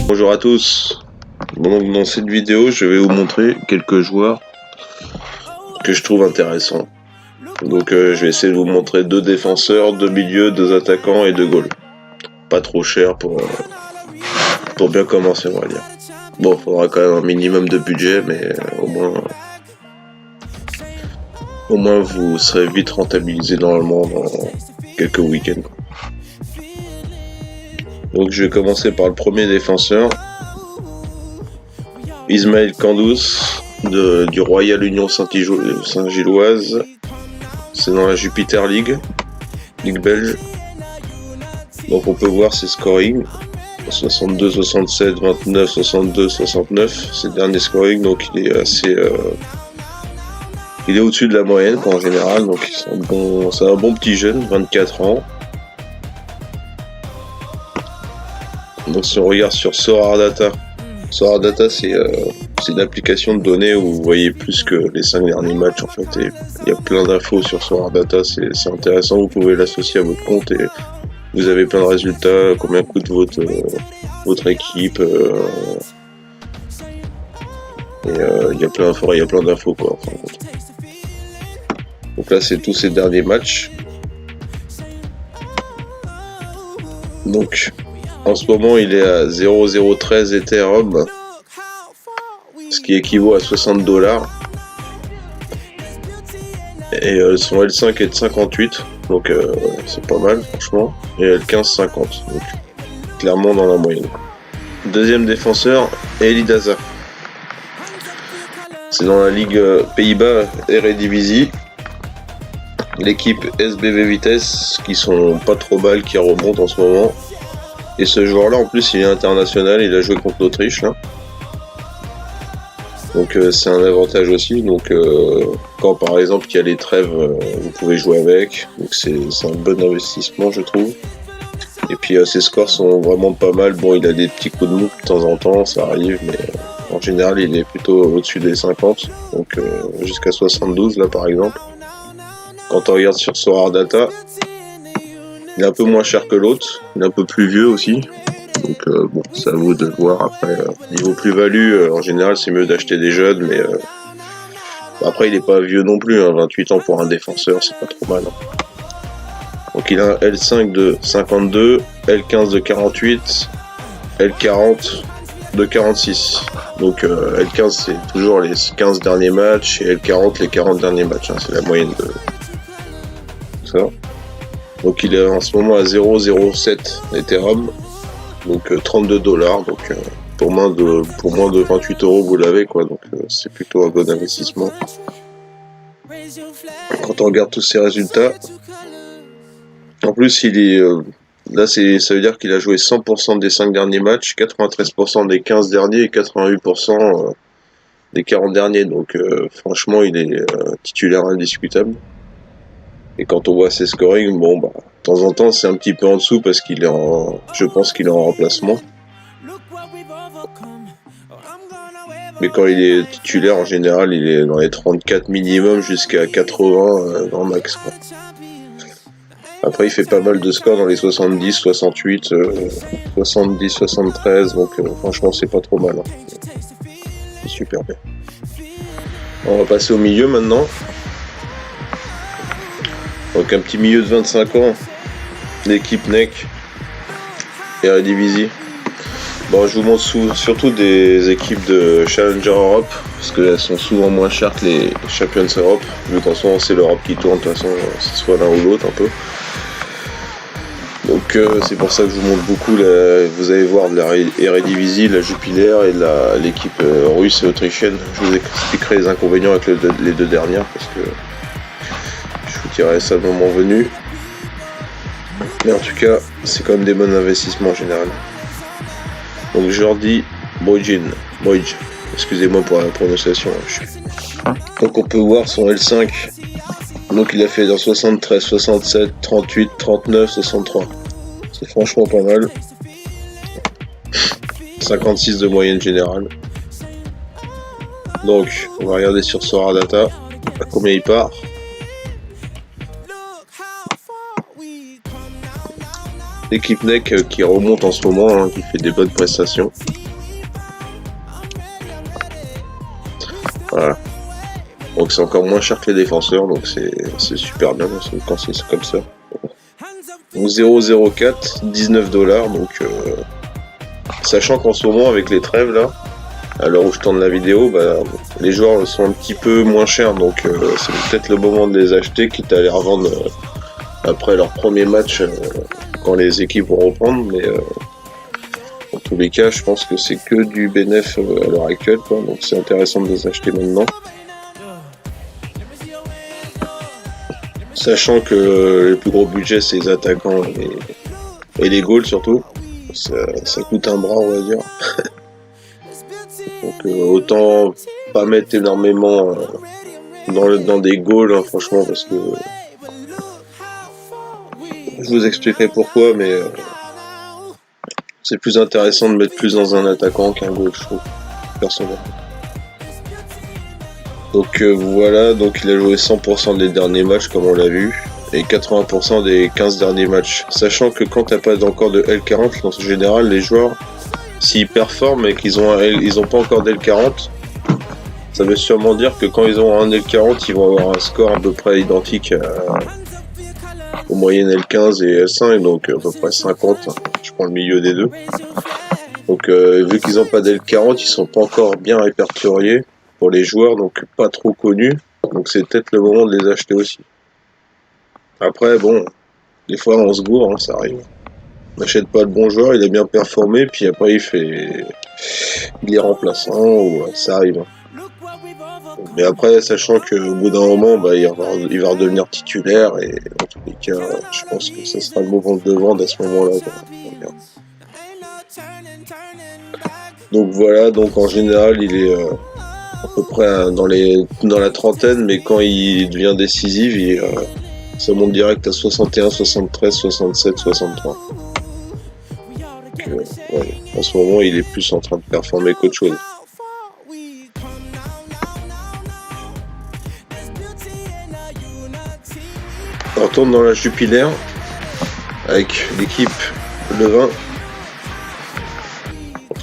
Bonjour à tous. Bon, donc dans cette vidéo, je vais vous montrer quelques joueurs que je trouve intéressants. Donc je vais essayer de vous montrer 2 défenseurs, 2 milieux, 2 attaquants et 2 goals. Pas trop cher pour bien commencer, on va dire. Bon, il faudra quand même un minimum de budget, mais au moins vous serez vite rentabilisé normalement dans quelques week-ends. Donc je vais commencer par le premier défenseur, Ismaël Kandous du Royal Union Saint-Gilloise. C'est dans la Jupiter League belge. Donc on peut voir ses scoring 62, 67, 29, 62, 69. Ses derniers scoring, donc il est assez il est au-dessus de la moyenne quoi, en général. Donc c'est un bon petit jeune, 24 ans. Donc si on regarde sur Sorare Data, c'est une application de données où vous voyez plus que les 5 derniers matchs en fait. Et il y a plein d'infos sur Sorare Data, c'est intéressant. Vous pouvez l'associer à votre compte et vous avez plein de résultats, combien coûte votre équipe. Il y a plein d'infos quoi. Enfin, donc là c'est tous ces derniers matchs. Donc en ce moment il est à 0,013 Ethereum, ce qui équivaut à 60 $. Et son L5 est de 58, donc c'est pas mal franchement. Et L15 50, donc clairement dans la moyenne. Deuxième défenseur, Elie Daza. C'est dans la Ligue Pays-Bas Eredivisie. L'équipe SBV Vitesse, qui sont pas trop mal, qui remontent en ce moment. Et ce joueur-là, en plus, il est international, il a joué contre l'Autriche, là. Donc c'est un avantage aussi. Donc quand par exemple il y a les trêves, vous pouvez jouer avec. Donc c'est un bon investissement, je trouve. Et puis ses scores sont vraiment pas mal. Bon, il a des petits coups de mou de temps en temps, ça arrive, mais en général il est plutôt au-dessus des 50. Donc jusqu'à 72 là par exemple. Quand on regarde sur Sorare Data, il est un peu moins cher que l'autre. Il est un peu plus vieux aussi. Donc bon, c'est à vous de voir après. Niveau plus-value, en général, c'est mieux d'acheter des jeunes, mais après, il est pas vieux non plus. 28 ans pour un défenseur, c'est pas trop mal. Donc il a un L5 de 52, L15 de 48, L40 de 46. Donc L15, c'est toujours les 15 derniers matchs, et L40, les 40 derniers matchs. C'est la moyenne de ça. Donc il est en ce moment à 0,07 Ethereum. Donc 32 $, donc pour moins de 28 €, vous l'avez quoi, donc c'est plutôt un bon investissement. Quand on regarde tous ses résultats, en plus il est là ça veut dire qu'il a joué 100% des 5 derniers matchs, 93% des 15 derniers et 88% des 40 derniers, donc franchement il est titulaire indiscutable. Et quand on voit ses scoring, bon bah de temps en temps c'est un petit peu en dessous parce je pense qu'il est en remplacement. Mais quand il est titulaire en général il est dans les 34 minimum jusqu'à 80 grand max quoi. Après il fait pas mal de scores dans les 70, 68, 70, 73, donc franchement c'est pas trop mal. C'est super bien. On va passer au milieu maintenant. Donc un petit milieu de 25 ans, l'équipe NEC, Eredivisie. Bon, je vous montre surtout des équipes de Challenger Europe, parce qu'elles sont souvent moins chères que les Champions Europe, vu qu'en ce moment c'est l'Europe qui tourne, de toute façon, c'est soit l'un ou l'autre un peu. Donc c'est pour ça que je vous montre beaucoup, vous allez voir de la Eredivisie, la Jupiler et l'équipe russe et autrichienne. Je vous expliquerai les inconvénients avec les deux dernières, parce que je vous dirai ça le moment venu. Mais en tout cas, c'est quand même des bons investissements en général. Donc Jordi Bojin, excusez-moi pour la prononciation. Donc on peut voir son L5. Donc il a fait dans 73, 67, 38, 39, 63. C'est franchement pas mal. 56 de moyenne générale. Donc on va regarder sur Sorare Data à combien il part. L'équipe NEC qui remonte en ce moment, qui fait des bonnes prestations. Voilà. Donc c'est encore moins cher que les défenseurs, donc c'est super bien quand c'est comme ça. Donc 0,04, $19, donc sachant qu'en ce moment avec les trêves là, à l'heure où je tourne la vidéo, bah, les joueurs sont un petit peu moins chers, donc c'est peut-être le moment de les acheter, quitte à les revendre après leur premier match quand les équipes vont reprendre, mais dans tous les cas, je pense que c'est que du bénéf à l'heure actuelle, quoi, donc c'est intéressant de les acheter maintenant. Sachant que le plus gros budget c'est les attaquants et les goals surtout, ça coûte un bras on va dire. Donc autant pas mettre énormément dans des goals hein, franchement parce que je vous expliquerai pourquoi mais c'est plus intéressant de mettre plus dans un attaquant qu'un goal je trouve personnellement. Donc voilà, donc il a joué 100% des derniers matchs comme on l'a vu et 80% des 15 derniers matchs. Sachant que quand t'as pas encore de L40, en général les joueurs s'ils performent et qu'ils ont pas encore d'L40, ça veut sûrement dire que quand ils ont un L40, ils vont avoir un score à peu près identique aux moyennes L15 et L5, donc à peu près 50. Je prends le milieu des deux. Donc vu qu'ils n'ont pas d'L40, ils sont pas encore bien répertoriés pour les joueurs, donc pas trop connus. Donc c'est peut-être le moment de les acheter aussi. Après, bon, des fois on se gourre, hein, ça arrive. On n'achète pas le bon joueur, il a bien performé, puis après il est remplaçant, ou ça arrive. Mais après, sachant qu'au bout d'un moment, bah, il va redevenir titulaire, et en tous les cas, je pense que ce sera le moment de le vendre à ce moment-là. Donc voilà, donc en général, il est à peu près dans la trentaine, mais quand il devient décisif, ça monte direct à 61, 73, 67, 63. Donc, ouais, en ce moment, il est plus en train de performer qu'autre chose. On retourne dans la Jupiler avec l'équipe Levin,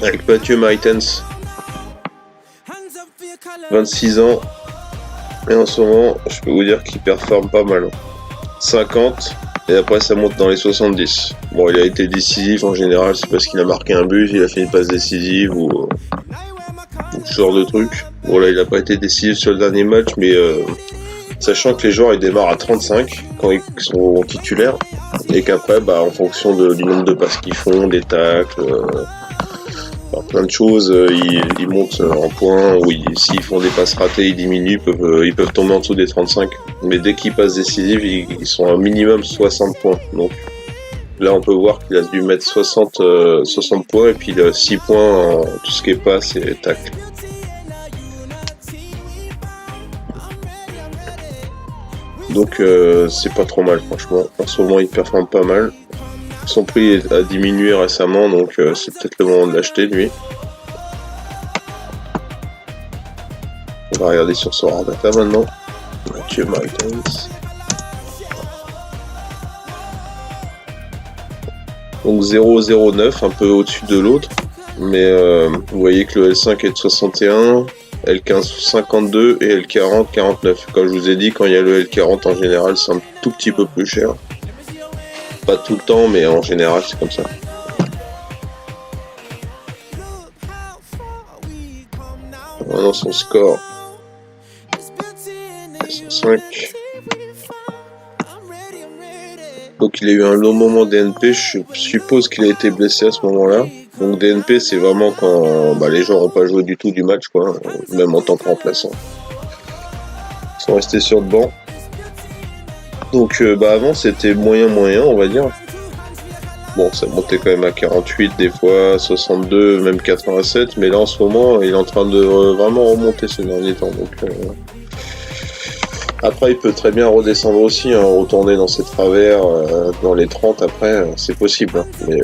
avec Mathieu Maritens, 26 ans, et en ce moment, je peux vous dire qu'il performe pas mal. 50, et après ça monte dans les 70. Bon, il a été décisif en général, c'est parce qu'il a marqué un but, il a fait une passe décisive ou ce genre de truc. Bon là, il a pas été décisif sur le dernier match, mais sachant que les joueurs ils démarrent à 35 quand ils sont titulaires, et qu'après, bah, en fonction du nombre de passes qu'ils font, des tacles, plein de choses, ils montent en points, ou s'ils font des passes ratées, ils diminuent, ils peuvent tomber en dessous des 35. Mais dès qu'ils passent décisifs, ils sont à minimum 60 points. Donc là, on peut voir qu'il a dû mettre 60 points, et puis il a 6 points en tout ce qui est passe et tacle. Donc c'est pas trop mal franchement. En ce moment il performe pas mal. Son prix a diminué récemment, donc c'est peut-être le moment de l'acheter lui. On va regarder sur son data maintenant. Mathieu Maritens. Donc 0,09, un peu au-dessus de l'autre. Mais vous voyez que le L5 est de 61, L15 52 et L40 49. Comme je vous ai dit, quand il y a le L40 en général, c'est un tout petit peu plus cher. Pas tout le temps, mais en général, c'est comme ça. Maintenant, son score 5. Donc il a eu un long moment DNP, je suppose qu'il a été blessé à ce moment-là. Donc DNP c'est vraiment quand les joueurs n'ont pas joué du tout du match, quoi, même en tant que remplaçant. Ils sont restés sur le banc. Donc avant c'était moyen on va dire. Bon, ça montait quand même à 48 des fois, 62, même 87, mais là en ce moment il est en train de vraiment remonter ces derniers temps. Donc après, il peut très bien redescendre aussi, hein, retourner dans ses travers, dans les 30 après, c'est possible. Hein. Mais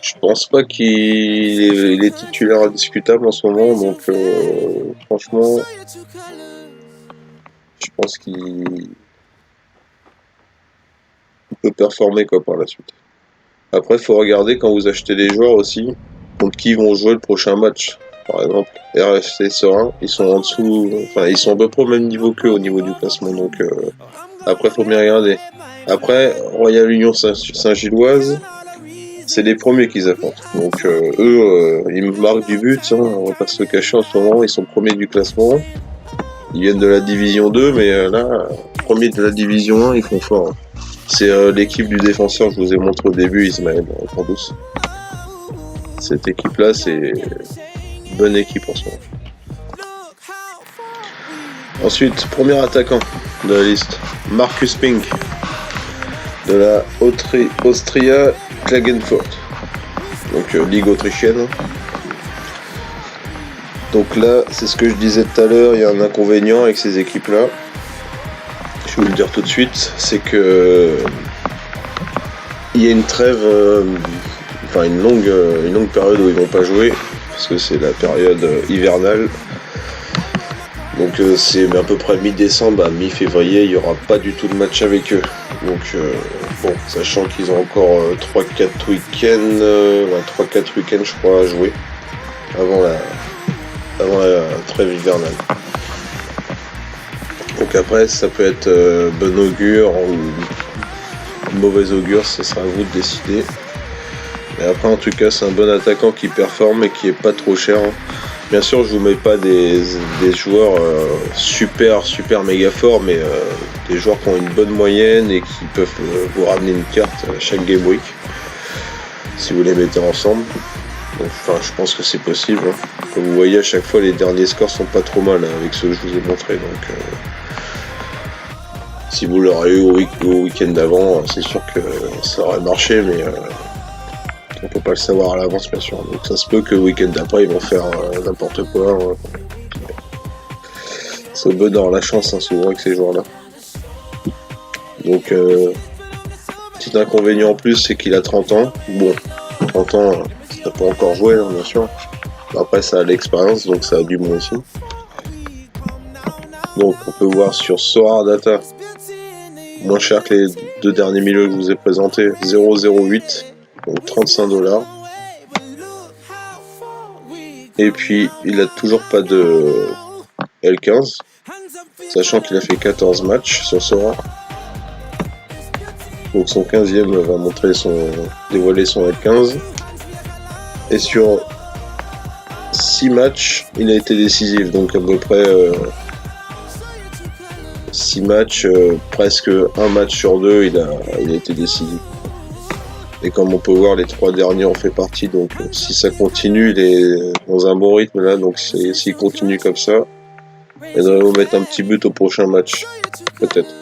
je pense pas qu'il est titulaire indiscutable en ce moment, donc franchement, je pense qu'il peut performer quoi par la suite. Après, il faut regarder quand vous achetez des joueurs aussi, contre qui ils vont jouer le prochain match. par exemple. RFC Serein, ils sont en dessous, enfin ils sont à peu près au même niveau qu'eux au niveau du classement, donc après faut bien regarder. Après, Royal Union Saint-Gilloise, c'est les premiers qu'ils affrontent. Donc eux, ils marquent du but, hein, on va pas se le cacher en ce moment, ils sont premiers du classement. Ils viennent de la division 2, mais là, premiers de la division 1, ils font fort. Hein. C'est l'équipe du défenseur que je vous ai montré au début, Ismaël Candous. Cette équipe-là, c'est une bonne équipe en ce moment. Ensuite, premier attaquant de la liste, Marcus Pink, de la Austria Klagenfurt, donc ligue autrichienne. Donc là, c'est ce que je disais tout à l'heure, il y a un inconvénient avec ces équipes-là. Je vais vous le dire tout de suite, c'est que il y a une trêve, enfin une longue période où ils vont pas jouer, parce que c'est la période hivernale. Donc c'est à peu près mi-décembre à mi-février, il n'y aura pas du tout de match avec eux. Donc bon, sachant qu'ils ont encore 3-4 week-ends je crois à jouer avant la trêve hivernale. Donc après ça peut être bon augure ou mauvais augure, ça sera à vous de décider. Mais après en tout cas c'est un bon attaquant qui performe et qui est pas trop cher. Hein. Bien sûr, je vous mets pas des joueurs super méga forts, mais des joueurs qui ont une bonne moyenne et qui peuvent vous ramener une carte chaque game week si vous les mettez ensemble. Donc, enfin, je pense que c'est possible. Hein. Comme vous voyez, à chaque fois, les derniers scores sont pas trop mal hein, avec ceux que je vous ai montré. Donc, si vous l'aurez eu au week-end d'avant, c'est sûr que ça aurait marché, mais on peut pas le savoir à l'avance, bien sûr. Donc ça se peut que le week-end d'après, ils vont faire n'importe quoi. C'est au bonheur la chance, hein, souvent, avec ces joueurs-là. Donc, petit inconvénient en plus, c'est qu'il a 30 ans. Bon, 30 ans, ça peut encore jouer, hein, bien sûr. Après, ça a l'expérience, donc ça a du bon aussi. Donc, on peut voir sur Sorar Data, moins cher que les deux derniers milieux que je vous ai présentés, 0,08. Donc $35. Et puis il a toujours pas de L15, sachant qu'il a fait 14 matchs sur Sora. Donc son 15e va dévoiler son L15. Et sur 6 matchs, il a été décisif, donc à peu près 6 matchs, presque un match sur 2, il a été décisif. Et comme on peut voir, les 3 derniers ont fait partie. Donc si ça continue, il est dans un bon rythme là. Donc s'il continue comme ça, il devrait vous mettre un petit but au prochain match. Peut-être.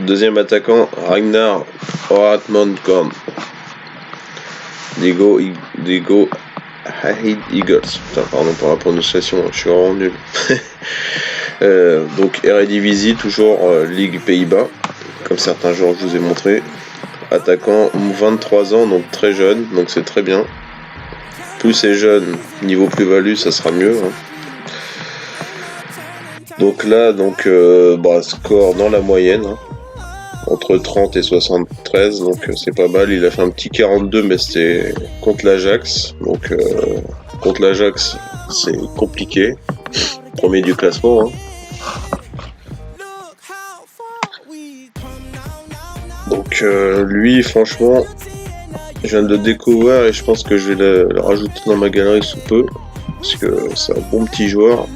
Deuxième attaquant, Ragnar Horatmondkorn. Diego Eagles. Putain, pardon pour la prononciation, je suis vraiment nul. Donc Eredivisie, toujours Ligue Pays-Bas. Comme certains joueurs que je vous ai montré. Attaquant 23 ans, donc très jeune, donc c'est très bien. Plus c'est jeune, niveau plus-value, ça sera mieux. Hein. Donc là, score dans la moyenne, hein, entre 30 et 73, donc c'est pas mal. Il a fait un petit 42, mais c'était contre l'Ajax. Donc contre l'Ajax, c'est compliqué. Premier du classement. Hein. Donc lui, franchement, je viens de le découvrir et je pense que je vais le rajouter dans ma galerie sous peu. Parce que c'est un bon petit joueur.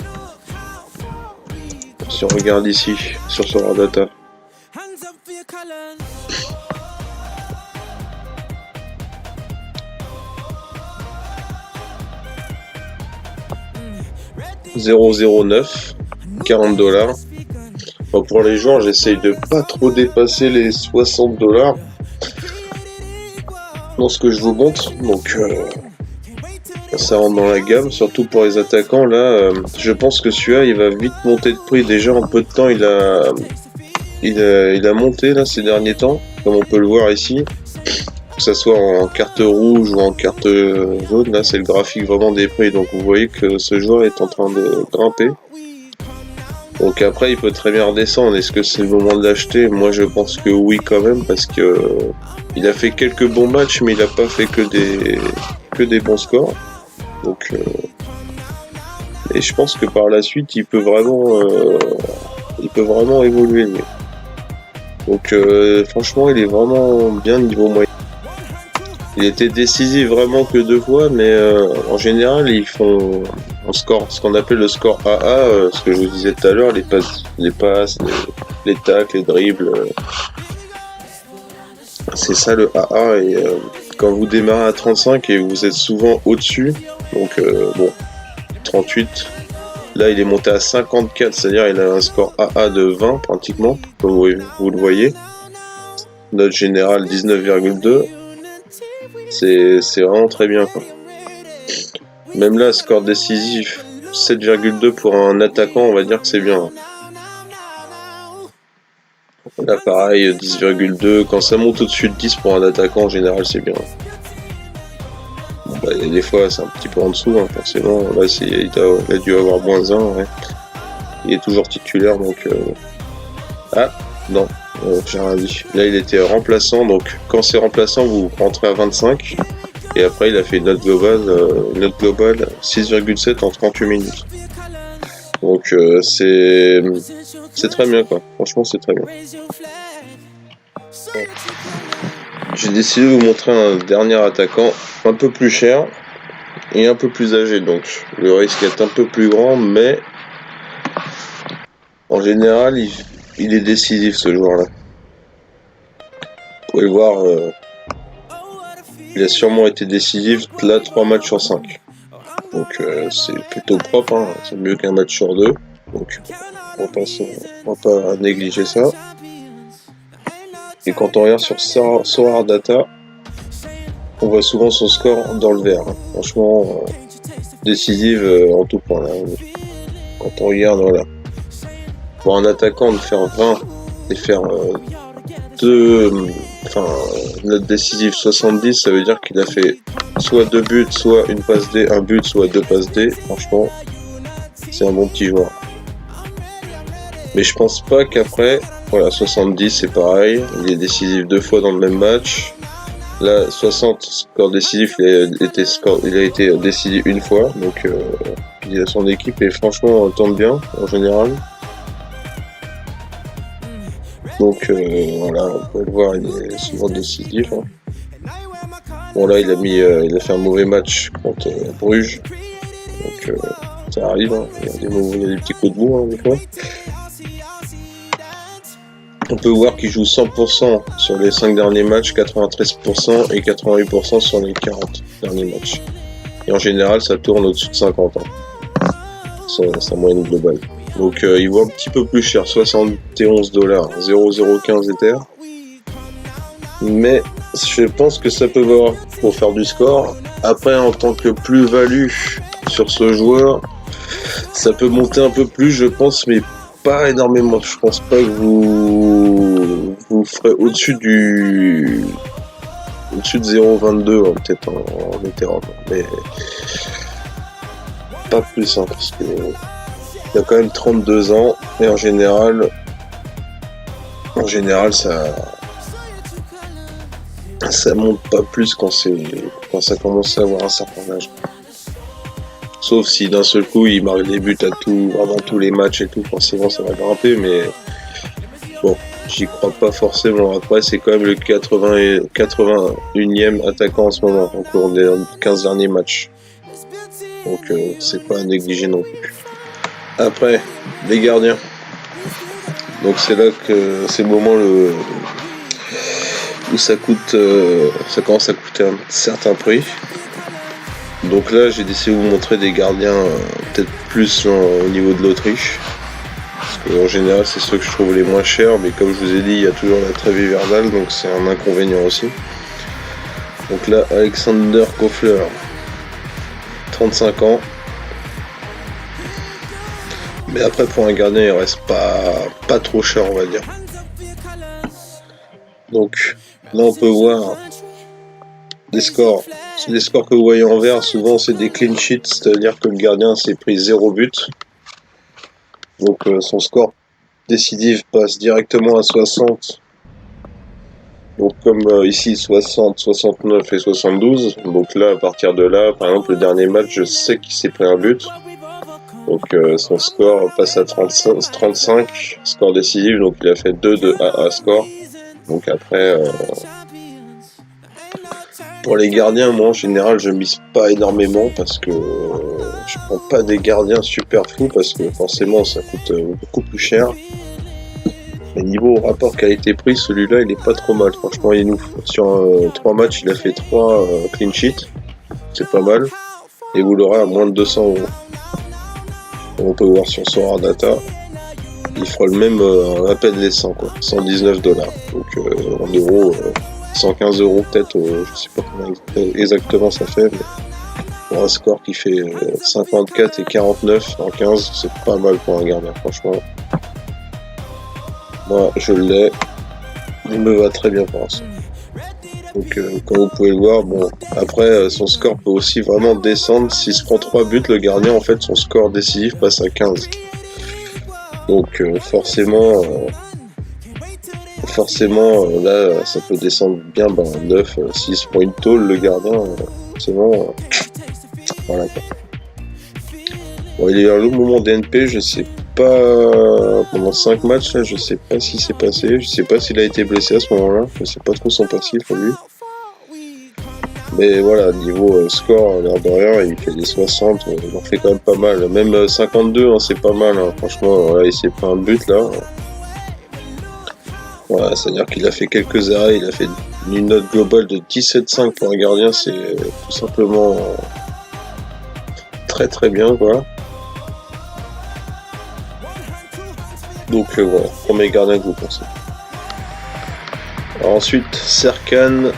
Si on regarde ici, sur Sorar Data. $0,09, $40. Bon, pour les joueurs, j'essaye de pas trop dépasser les $60 dans ce que je vous montre. Donc ça rentre dans la gamme, surtout pour les attaquants. Là, je pense que celui-là, il va vite monter de prix. Déjà en peu de temps, il a monté là ces derniers temps, comme on peut le voir ici. Que ça soit en carte rouge ou en carte jaune, là c'est le graphique vraiment des prix. Donc vous voyez que ce joueur est en train de grimper. Donc après, il peut très bien redescendre. Est-ce que c'est le moment de l'acheter? Moi, je pense que oui, quand même, parce que il a fait quelques bons matchs, mais il a pas fait que des bons scores. Donc, et je pense que par la suite, il peut vraiment évoluer. Lui. Donc, franchement, il est vraiment bien niveau moyen. Il était décisif vraiment que 2 fois, mais en général, ils font un score, ce qu'on appelle le score AA, ce que je vous disais tout à l'heure, les passes, les tacles, les dribbles. C'est ça le AA. Et quand vous démarrez à 35 et vous êtes souvent au-dessus, donc bon, 38, là il est monté à 54, c'est-à-dire il a un score AA de 20 pratiquement, comme vous le voyez. Note générale 19,2. C'est vraiment très bien quoi. Même là, score décisif 7,2 pour un attaquant, on va dire que c'est bien. Là pareil 10,2. Quand ça monte au-dessus de 10 pour un attaquant en général c'est bien. Bon, bah, des fois c'est un petit peu en dessous hein, forcément. Là il a dû avoir moins 1. Ouais. Il est toujours titulaire donc... Ah non, j'ai rien dit. Là il était remplaçant, donc quand c'est remplaçant vous rentrez à 25. Et après, il a fait une note globale 6,7 en 38 minutes. Donc, c'est très bien, quoi. Franchement, c'est très bien. J'ai décidé de vous montrer un dernier attaquant un peu plus cher et un peu plus âgé. Donc, le risque est un peu plus grand, mais en général, il est décisif, ce joueur-là. Vous pouvez le voir... il a sûrement été décisif là 3 matchs sur 5. Donc c'est plutôt propre, hein. C'est mieux qu'un match sur 2. Donc on va pas négliger ça. Et quand on regarde sur Soar Data, on voit souvent son score dans le vert. Hein. Franchement, décisive en tout point. Là. Quand on regarde, voilà. Pour un attaquant de faire 20 et faire note décisive 70, ça veut dire qu'il a fait soit 2 buts, soit une passe D, un but, soit 2 passes D. Franchement, c'est un bon petit joueur. Mais je pense pas qu'après, voilà, 70 c'est pareil, il est décisif 2 fois dans le même match. Là, 60 score décisif, il a été décisif une fois, donc son équipe et franchement tourne bien en général. Donc voilà, on peut le voir, il est souvent décisif. Hein. Bon là, il a fait un mauvais match contre Bruges, donc ça arrive. Hein. Il y a des petits coups de mou hein, des fois. On peut voir qu'il joue 100% sur les 5 derniers matchs, 93% et 88% sur les 40 derniers matchs. Et en général, ça tourne au-dessus de 50 ans. Sa moyenne globale. Donc il vaut un petit peu plus cher, $71, 0,015 Ether. Mais je pense que ça peut valoir pour faire du score. Après, en tant que plus-value sur ce joueur, ça peut monter un peu plus, je pense, mais pas énormément. Je pense pas que vous ferez au-dessus de 0,22 peut-être en Ethereum, mais pas plus hein, parce que il a quand même 32 ans et en général ça monte pas plus quand ça commence à avoir un certain âge. Sauf si d'un seul coup il marque des buts avant tous les matchs et tout, forcément ça va grimper, mais bon, j'y crois pas forcément. Après, c'est quand même le 81e attaquant en ce moment, au cours des 15 derniers matchs. Donc c'est pas à négliger non plus. Après, les gardiens. Donc c'est là que c'est le moment où ça commence à coûter un certain prix. Donc là, j'ai décidé de vous montrer des gardiens peut-être plus au niveau de l'Autriche. Parce qu'en général, c'est ceux que je trouve les moins chers. Mais comme je vous ai dit, il y a toujours la trêve hivernale, donc c'est un inconvénient aussi. Donc là, Alexander Kofler, 35 ans. Mais après, pour un gardien, il reste pas trop cher, on va dire. Donc là, on peut voir des scores. Les scores que vous voyez en vert, souvent c'est des clean sheets, c'est-à-dire que le gardien s'est pris 0 but. Donc son score décisif passe directement à 60. Donc comme ici 60, 69 et 72. Donc là, à partir de là, par exemple, le dernier match, je sais qu'il s'est pris un but. Donc son score passe à 35, score décisif. Donc il a fait 2 de AA score. Donc après, pour les gardiens, moi en général, je mise pas énormément parce que je prends pas des gardiens super fous parce que forcément ça coûte beaucoup plus cher. Mais niveau rapport qualité-prix, celui-là, il est pas trop mal. Franchement, il nous sur 3 matchs, il a fait 3 clean sheets. C'est pas mal. Et vous l'aurez à moins de 200 euros. On peut voir sur Sora Data. Il fera le même à peine les 100, quoi. 119 dollars. Donc en euros, 115 euros peut-être. Je sais pas combien exactement ça fait. Mais pour un score qui fait 54 et 49 en 15, c'est pas mal pour un gardien, franchement. Moi, je l'ai. Il me va très bien pour l'instant. Donc, comme vous pouvez le voir, bon, après, son score peut aussi vraiment descendre. S'il se prend 3 buts, le gardien, en fait, son score décisif passe à 15. Donc, forcément, là, ça peut descendre bien, 9. S'il se prend une tôle, le gardien, c'est bon. Voilà. Bon, il y a eu un long moment DNP, je sais pas, pendant 5 matchs, là, je sais pas ce qui s'est passé, je sais pas s'il a été blessé à ce moment-là, je sais pas trop son passif lui. Mais voilà, niveau score, l'air de rien, il fait des 60, il en fait quand même pas mal. Même 52, hein, c'est pas mal, hein. Franchement, là, il s'est pris un but là. Voilà, c'est-à-dire qu'il a fait quelques arrêts, il a fait une note globale de 17,5 pour un gardien, c'est tout simplement très très bien, quoi. Donc voilà, premier gardien que vous pensez. Alors ensuite, Serkan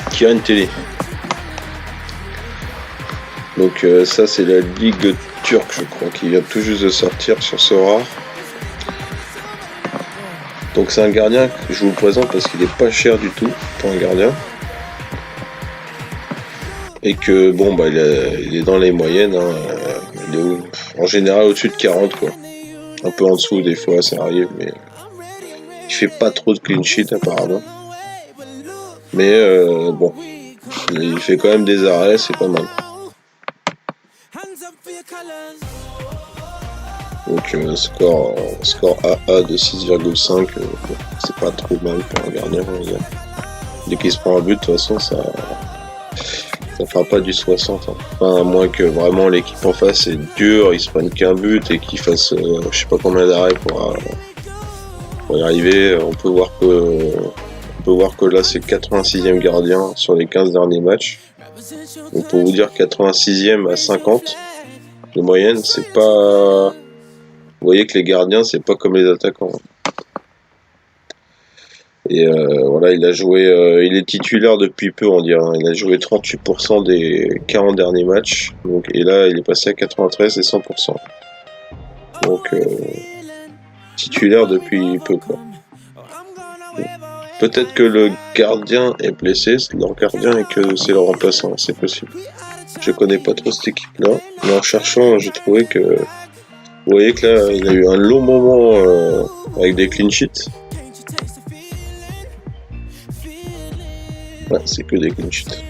Kirentelli. Donc ça c'est la ligue turque, je crois, qui vient tout juste de sortir sur Sora. Donc c'est un gardien que je vous présente parce qu'il est pas cher du tout pour un gardien. Et que bon bah il est dans les moyennes, hein. Il est en général au-dessus de 40, quoi. Un peu en dessous des fois, ça arrive, mais il fait pas trop de clean sheet apparemment. Mais bon, il fait quand même des arrêts, c'est pas mal. Donc score AA de 6,5, c'est pas trop mal pour un gardien. Dès qu'il se prend un but, de toute façon, ça fera pas du 60. Hein. Enfin, à moins que vraiment l'équipe en face est dure, ils se prennent qu'un but et qu'ils fassent je sais pas combien d'arrêts pour y arriver. On peut voir que là c'est 86e gardien sur les 15 derniers matchs. Donc pour vous dire 86e à 50 de moyenne, c'est pas... Vous voyez que les gardiens, c'est pas comme les attaquants. Et voilà, il est titulaire depuis peu, on dirait. Il a joué 38% des 40 derniers matchs. Donc, et là, il est passé à 93 et 100%. Donc, titulaire depuis peu, quoi. Peut-être que le gardien est blessé, leur gardien, et que c'est leur remplaçant, c'est possible. Je connais pas trop cette équipe-là, mais en cherchant, j'ai trouvé que... Vous voyez que là, il a eu un long moment avec des clean sheets. Ouais, c'est que des clean sheets.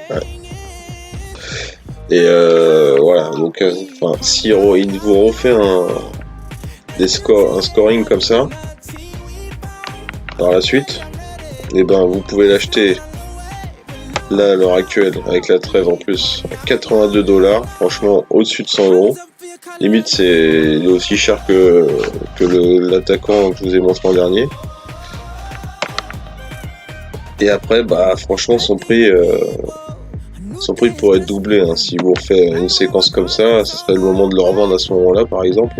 Ouais. Et voilà, donc si il vous refait un scoring comme ça par la suite, et ben vous pouvez l'acheter là à l'heure actuelle avec la trêve en plus à 82 $, franchement au-dessus de 100 euros. Limite il est aussi cher que l'attaquant que je vous ai montré l'an dernier. Et après bah franchement son prix pourrait être doublé, hein. Si vous refait une séquence comme ça, ce serait le moment de le revendre à ce moment-là par exemple,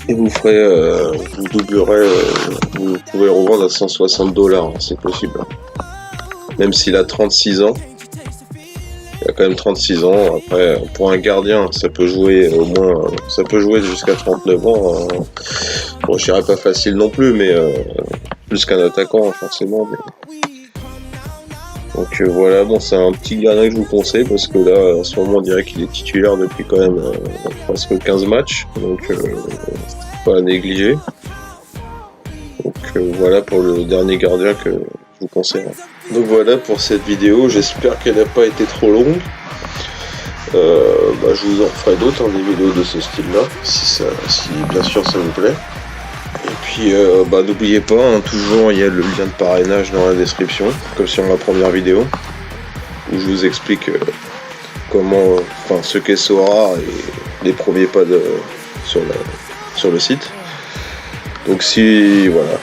et vous ferez, vous doublerez, vous pouvez revendre à 160 $, hein, c'est possible. Même s'il a 36 ans, il a quand même 36 ans. Après, pour un gardien, ça peut jouer au moins, ça peut jouer jusqu'à 39 ans. Hein. Bon, je dirais pas facile non plus, mais plus qu'un attaquant forcément. Mais... Donc voilà, bon, c'est un petit gardien que je vous conseille parce que là, en ce moment, on dirait qu'il est titulaire depuis quand même presque 15 matchs, donc pas à négliger. Donc voilà pour le dernier gardien que je vous conseille. Donc voilà pour cette vidéo, j'espère qu'elle n'a pas été trop longue. Je vous en ferai d'autres, des vidéos de ce style-là, si bien sûr ça vous plaît. Et puis n'oubliez pas, toujours il y a le lien de parrainage dans la description, comme sur ma première vidéo, où je vous explique ce qu'est Sora et les premiers pas sur le site. Donc voilà.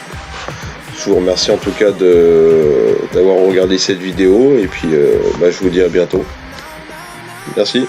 Je vous remercie en tout cas d'avoir regardé cette vidéo et puis je vous dis à bientôt. Merci.